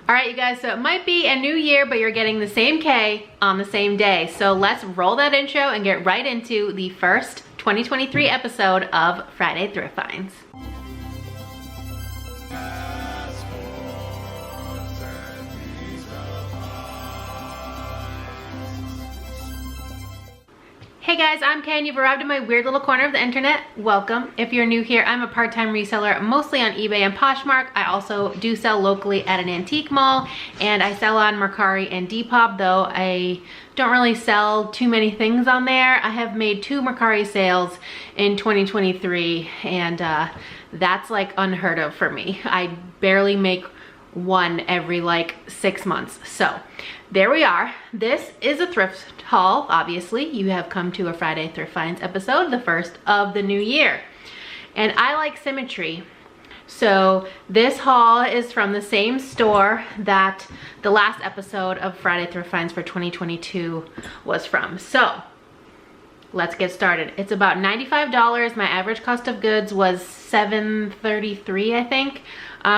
All right, you guys, so it might be a new year, but you're getting the same K on the same day. So let's roll that intro and get right into the first 2023 episode of Friday Thrift Finds. Hey guys, I'm Kay and you've arrived in my weird little corner of the internet. Welcome. If you're new here, I'm a part-time reseller, mostly on eBay and Poshmark. I also do sell locally at an antique mall, and I sell on Mercari and Depop, though I don't really sell too many things on there. I have made 2 Mercari sales in 2023, and that's like unheard of for me. I barely make one every like 6 months. So there we are. This is a thrift haul. Obviously, you have come to a Friday Thrift Finds episode, the first of the new year. And I like symmetry. So this haul is from the same store that the last episode of Friday Thrift Finds for 2022 was from. So let's get started. It's about $95. My average cost of goods was $7.33, I think,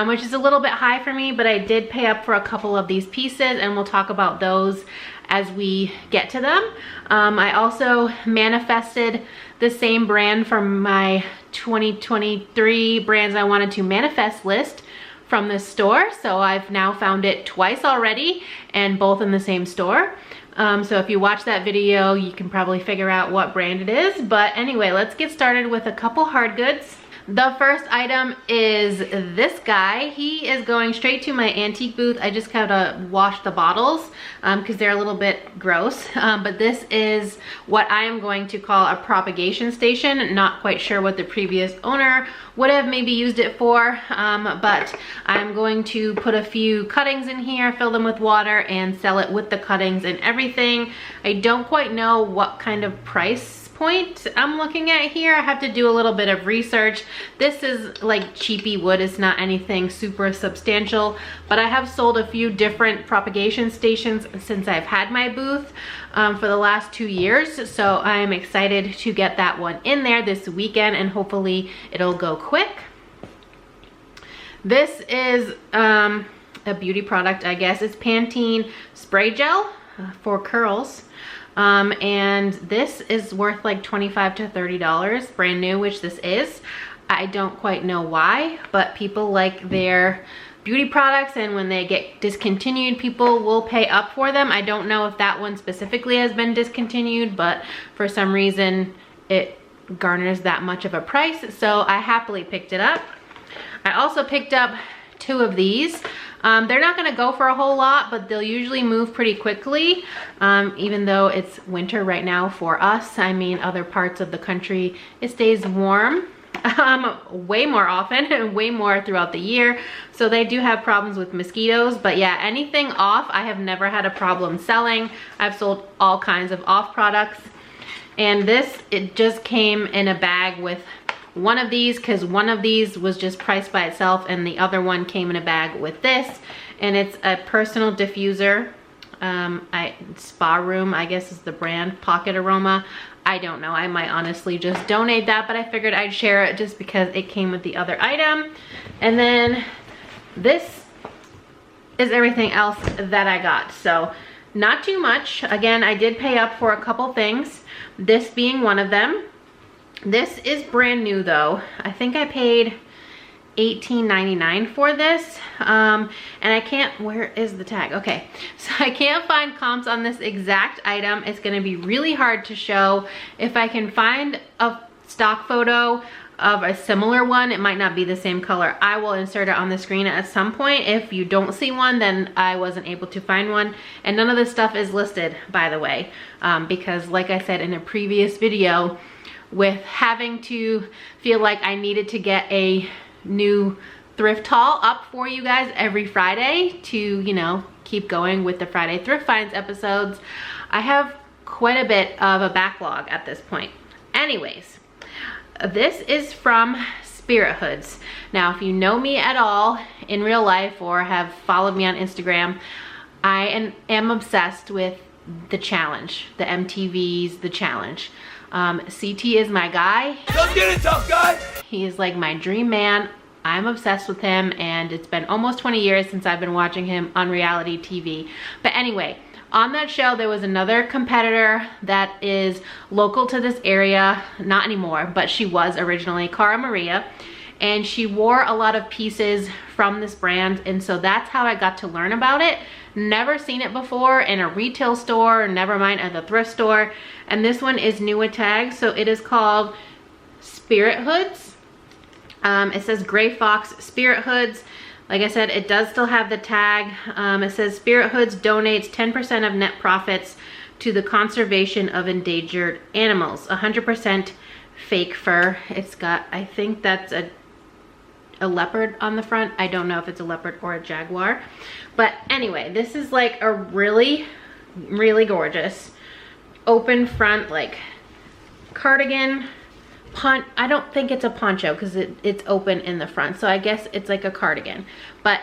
which is a little bit high for me, but I did pay up for a couple of these pieces, and we'll talk about those as we get to them. I also manifested the same brand from my 2023 brands I wanted to manifest list from this store. So I've now found it twice already, and both in the same store. So if you watch that video, you can probably figure out what brand it is. But anyway, let's get started with a couple hard goods. The first item is this guy. He is going straight to my antique booth. I just gotta wash the bottles because they're a little bit gross. But this is what I am going to call a propagation station. Not quite sure what the previous owner would have maybe used it for, but I'm going to put a few cuttings in here, fill them with water, and sell it with the cuttings and everything. I don't quite know what kind of price point I'm looking at here. I have to do a little bit of research. This is like cheapy wood. It's not anything super substantial, but I have sold a few different propagation stations since I've had my booth for the last 2 years. So I'm excited to get that one in there this weekend, and hopefully it'll go quick. This is a beauty product, I guess. It's Pantene spray gel for curls. And this is worth like $25 to $30, brand new, which this is. I don't quite know why, but people like their beauty products, and when they get discontinued, people will pay up for them. I don't know if that one specifically has been discontinued, but for some reason it garners that much of a price, so I happily picked it up. I also picked up 2 of these. They're not gonna go for a whole lot, but they'll usually move pretty quickly, even though it's winter right now for us. I mean, other parts of the country, it stays warm way more often and way more throughout the year. So they do have problems with mosquitoes, but yeah, anything off, I have never had a problem selling. I've sold all kinds of off products. And this, it just came in a bag with one of these, because one of these was just priced by itself and the other one came in a bag with this, and it's a personal diffuser. Spa Room, I guess is the brand. Pocket Aroma. I don't know, I might honestly just donate that, but I figured I'd share it just because it came with the other item. And then this is everything else that I got, so not too much. Again, I did pay up for a couple things, this being one of them. This is brand new though. I think I paid $18.99 for this, and I can't, where is the tag? Okay, so I can't find comps on this exact item. It's gonna be really hard to show. If I can find a stock photo of a similar one, it might not be the same color. I will insert it on the screen at some point. If you don't see one, then I wasn't able to find one. And none of this stuff is listed, by the way, because like I said in a previous video, with having to feel like I needed to get a new thrift haul up for you guys every Friday to, you know, keep going with the Friday Thrift Finds episodes, I have quite a bit of a backlog at this point. Anyways, this is from Spirit Hoods. Now, if you know me at all in real life or have followed me on Instagram, I am obsessed with the challenge, the MTV's The Challenge. CT is my guy. Go get it, tough guy! He is like my dream man. I'm obsessed with him, and it's been almost 20 years since I've been watching him on reality TV. But anyway, on that show, there was another competitor that is local to this area, not anymore, but she was originally, Cara Maria, and she wore a lot of pieces from this brand, and so that's how I got to learn about it. Never seen it before in a retail store, never mind at the thrift store, and this one is new with tags, so it is called Spirit Hoods. It says Gray Fox Spirit Hoods. Like I said, it does still have the tag. It says Spirit Hoods donates 10% of net profits to the conservation of endangered animals. 100% fake fur. It's got, I think that's a leopard on the front. I don't know if it's a leopard or a jaguar. But anyway, this is like a really, really gorgeous open front, like cardigan. I don't think it's a poncho because it's open in the front, so I guess it's like a cardigan. But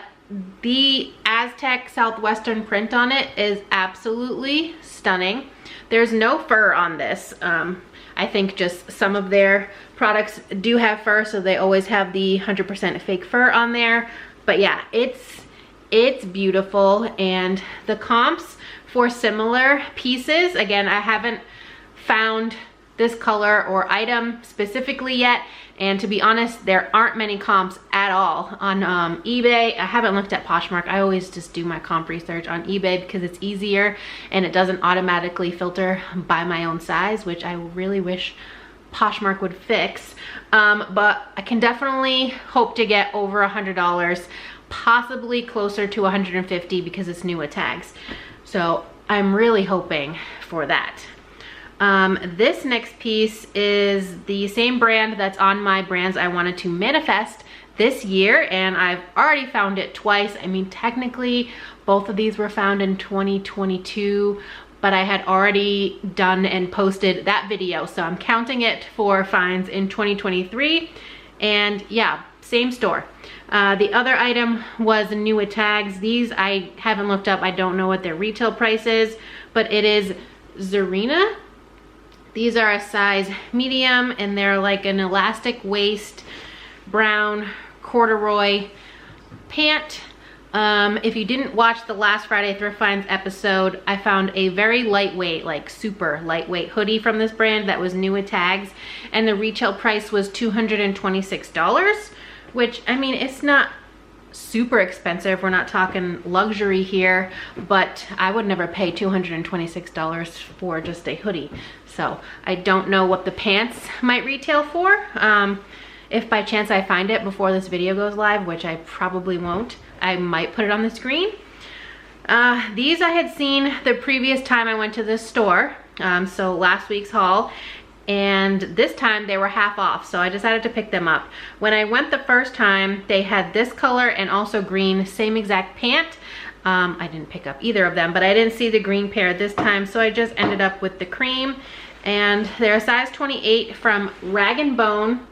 the Aztec Southwestern print on it is absolutely stunning. There's no fur on this. I think just some of their products do have fur, so they always have the 100% fake fur on there. But yeah, it's beautiful, and the comps for similar pieces, again, I haven't found this color or item specifically yet, and to be honest, there aren't many comps at all on eBay. I haven't looked at Poshmark. I always just do my comp research on eBay because it's easier and it doesn't automatically filter by my own size, which I really wish Poshmark would fix. But I can definitely hope to get over $100, possibly closer to 150 because it's new with tags. So I'm really hoping for that. This next piece is the same brand that's on my brands I wanted to manifest this year, and I've already found it twice. I mean, technically both of these were found in 2022, but I had already done and posted that video, so I'm counting it for finds in 2023. And yeah, same store. The other item was new with tags. These I haven't looked up. I don't know what their retail price is, but it is Zarina. These are a size medium, and they're like an elastic waist, brown corduroy pant. If you didn't watch the last Friday Thrift Finds episode, I found a very lightweight, like super lightweight hoodie from this brand that was new with tags, and the retail price was $226, which, I mean, it's not super expensive. We're not talking luxury here, but I would never pay $226 for just a hoodie. So I don't know what the pants might retail for. If by chance I find it before this video goes live, which I probably won't, I might put it on the screen. These I had seen the previous time I went to this store, so last week's haul, and this time they were half off, so I decided to pick them up. When I went the first time, they had this color and also green, same exact pant. I didn't pick up either of them, but I didn't see the green pair this time, so I just ended up with the cream. And they're a size 28 from Rag & Bone.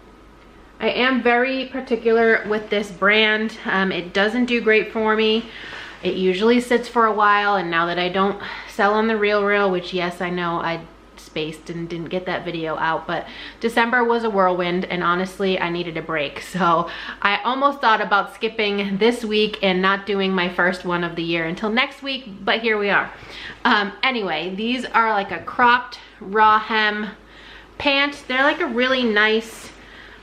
I am very particular with this brand. It doesn't do great for me. It usually sits for a while, and now that I don't sell on the RealReal, which yes, I know I spaced and didn't get that video out, but December was a whirlwind, and honestly I needed a break, so I almost thought about skipping this week and not doing my first one of the year until next week, but here we are. Anyway, these are like a cropped raw hem pant. They're like a really nice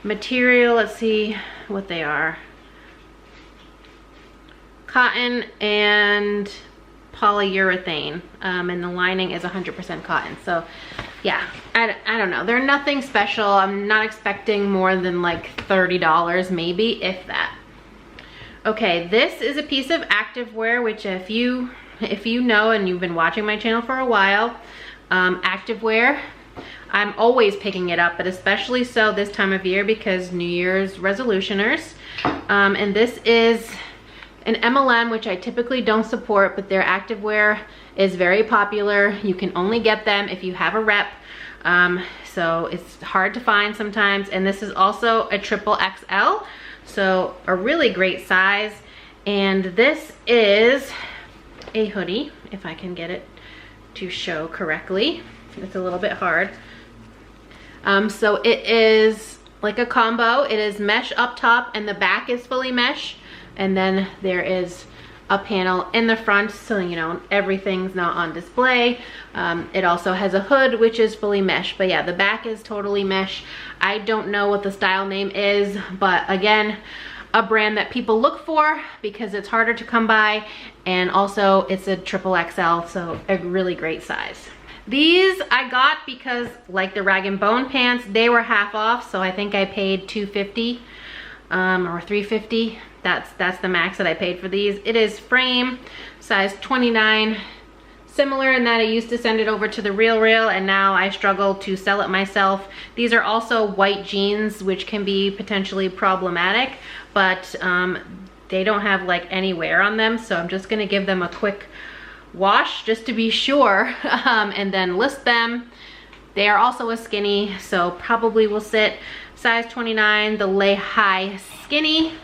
material. Let's see what they are. Cotton and polyurethane, and the lining is 100% cotton. So yeah, I don't know, they're nothing special. I'm not expecting more than like $30 maybe, if that. Okay, this is a piece of activewear, which if you know and you've been watching my channel for a while, activewear, I'm always picking it up, but especially so this time of year because New Year's resolutioners. And this is an MLM, which I typically don't support, but their activewear is very popular. You can only get them if you have a rep, so it's hard to find sometimes. And this is also a XXL, so a really great size. And this is a hoodie, if I can get it to show correctly. It's a little bit hard. So it is like a combo. It is mesh up top and the back is fully mesh, and then there is a panel in the front, so you know everything's not on display. It also has a hood which is fully mesh, but yeah, the back is totally mesh. I don't know what the style name is, but again, a brand that people look for because it's harder to come by, and also it's a triple XL, so a really great size. These I got because, like the Rag & Bone pants, they were half off, so I think I paid $250 or $350. That's the max that I paid for these. It is frame, size 29. Similar in that I used to send it over to the RealReal, and now I struggle to sell it myself. These are also white jeans, which can be potentially problematic, but they don't have like any wear on them, so I'm just gonna give them a quick wash just to be sure, and then list them. They are also a skinny, so probably will sit. Size 29, the lay high skinny.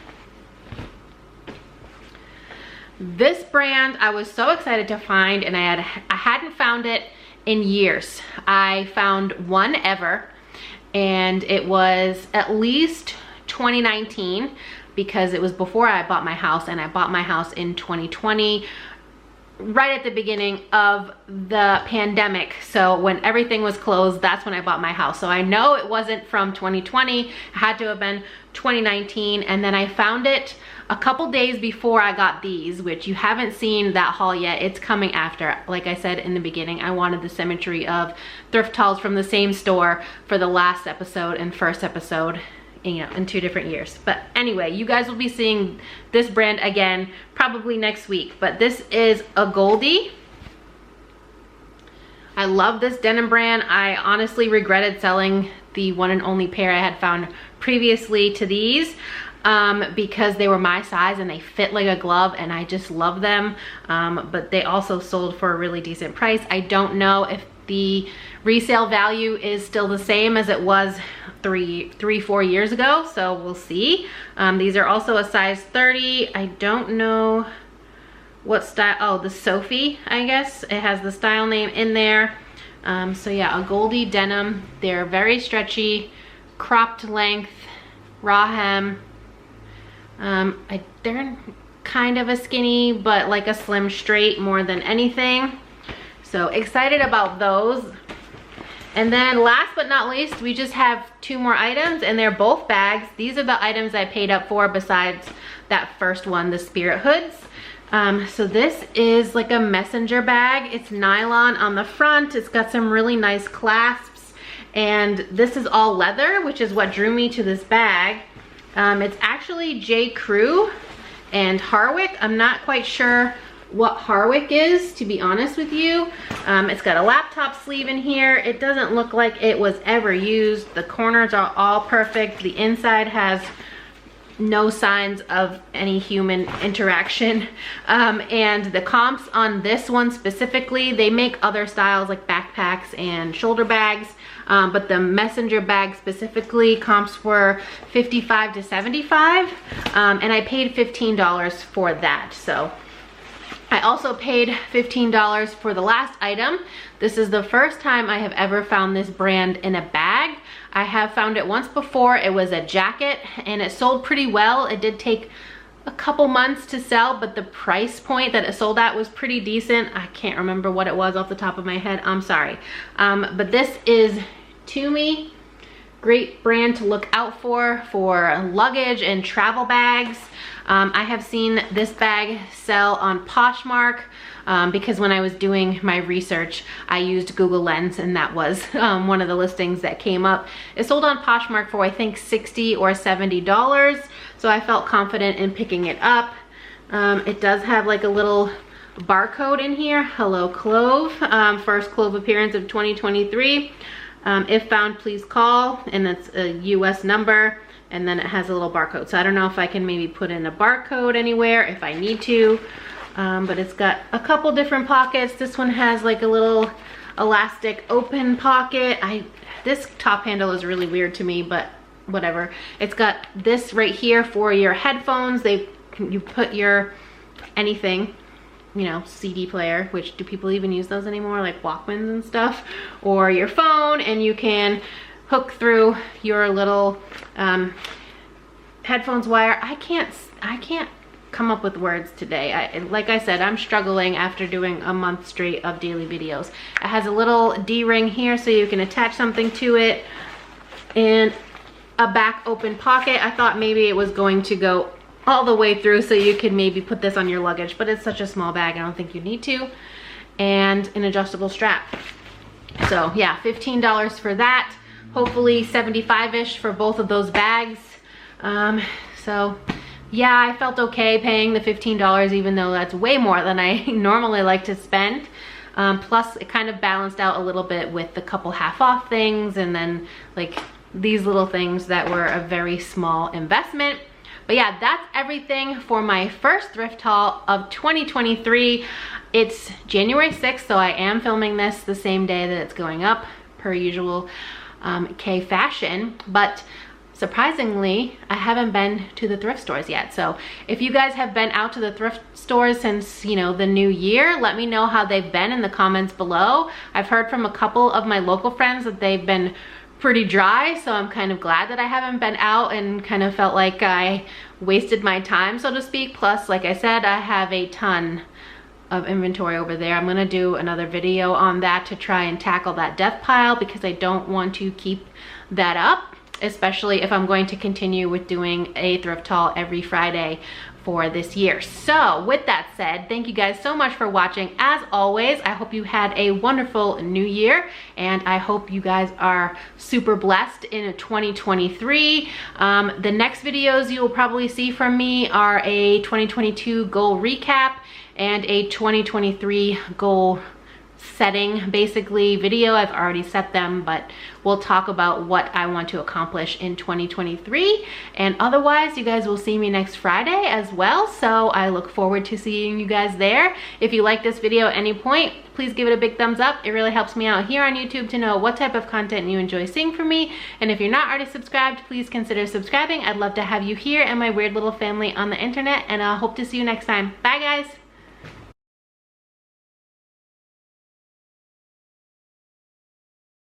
This brand I was so excited to find, and I hadn't found it in years. I found one ever, and it was at least 2019 because it was before I bought my house, and I bought my house in 2020, right at the beginning of the pandemic. So when everything was closed, that's when I bought my house. So I know it wasn't from 2020, it had to have been 2019. And then I found it a couple days before I got these, which you haven't seen that haul yet. It's coming after. Like I said in the beginning, I wanted the symmetry of thrift hauls from the same store for the last episode and first episode, you know, in 2 different years. But anyway, you guys will be seeing this brand again probably next week. But this is a Goldie. I love this denim brand. I honestly regretted selling the one and only pair I had found previously to these, because they were my size and they fit like a glove, and I just love them. But they also sold for a really decent price. I don't know if the resale value is still the same as it was 4 years ago, so we'll see. These are also a size 30. I don't know what style. Oh, the Sophie, I guess it has the style name in there. So yeah, a Goldie denim. They're very stretchy, cropped length, raw hem. They're kind of a skinny, but like a slim straight more than anything. So excited about those. And then last but not least, we just have 2 more items, and they're both bags. These are the items I paid up for besides that first one, the Spirit hoods. So this is like a messenger bag. It's nylon on the front. It's got some really nice clasps, and this is all leather, which is what drew me to this bag. It's actually J. Crew and Harwick. I'm not quite sure what Harwick is, to be honest with you. It's got a laptop sleeve in here. It doesn't look like it was ever used. The corners are all perfect. The inside has no signs of any human interaction. And the comps on this one specifically, they make other styles like backpacks and shoulder bags, but the messenger bag specifically, comps were 55 to 75, and I paid $15 for that. So I also paid $15 for the last item. This is the first time I have ever found this brand in a bag. I have found it once before. It was a jacket, and it sold pretty well. It did take a couple months to sell, but the price point that it sold at was pretty decent. I can't remember what it was off the top of my head. I'm sorry. But this is Tumi. Great brand to look out for luggage and travel bags. I have seen this bag sell on Poshmark because when I was doing my research, I used Google Lens, and that was one of the listings that came up. It sold on Poshmark for I think $60 or $70, so I felt confident in picking it up. It does have like a little barcode in here. Hello Clove, first Clove appearance of 2023. If found, please call, and it's a US number, and then it has a little barcode. So I don't know if I can maybe put in a barcode anywhere if I need to, but it's got a couple different pockets. This one has like a little elastic open pocket. This top handle is really weird to me, but whatever. It's got this right here for your headphones. You put your anything, you know, CD player, which do people even use those anymore, like Walkmans and stuff, or your phone, and you can hook through your little headphones wire. I can't come up with words today. Like I said, I'm struggling after doing a month straight of daily videos. It has a little D-ring here so you can attach something to it, and a back open pocket. I thought maybe it was going to go all the way through so you could maybe put this on your luggage, but it's such a small bag, I don't think you need to. And an adjustable strap. So yeah, $15 for that. Hopefully 75-ish for both of those bags. So yeah, I felt okay paying the $15, even though that's way more than I normally like to spend. Plus it kind of balanced out a little bit with the couple half off things, and then like these little things that were a very small investment. But yeah, that's everything for my first thrift haul of 2023. It's January 6th, so I am filming this the same day that it's going up, per usual K fashion. But surprisingly, I haven't been to the thrift stores yet. So if you guys have been out to the thrift stores since, you know, the new year, let me know how they've been in the comments below. I've heard from a couple of my local friends that they've been pretty dry, so I'm kind of glad that I haven't been out and kind of felt like I wasted my time, so to speak. Plus, like I said, I have a ton of inventory over there. I'm gonna do another video on that to try and tackle that death pile, because I don't want to keep that up, especially if I'm going to continue with doing a thrift haul every Friday for this year. So with that said, thank you guys so much for watching. As always, I hope you had a wonderful new year, and I hope you guys are super blessed in 2023. The next videos you will probably see from me are a 2022 goal recap and a 2023 goal setting basically video. I've already set them, but we'll talk about what I want to accomplish in 2023. And otherwise, you guys will see me next Friday as well, so I look forward to seeing you guys there. If you like this video at any point, please give it a big thumbs up. It really helps me out here on YouTube to know what type of content you enjoy seeing from me. And if you're not already subscribed, please consider subscribing. I'd love to have you here and my weird little family on the internet, and I hope to see you next time. Bye guys.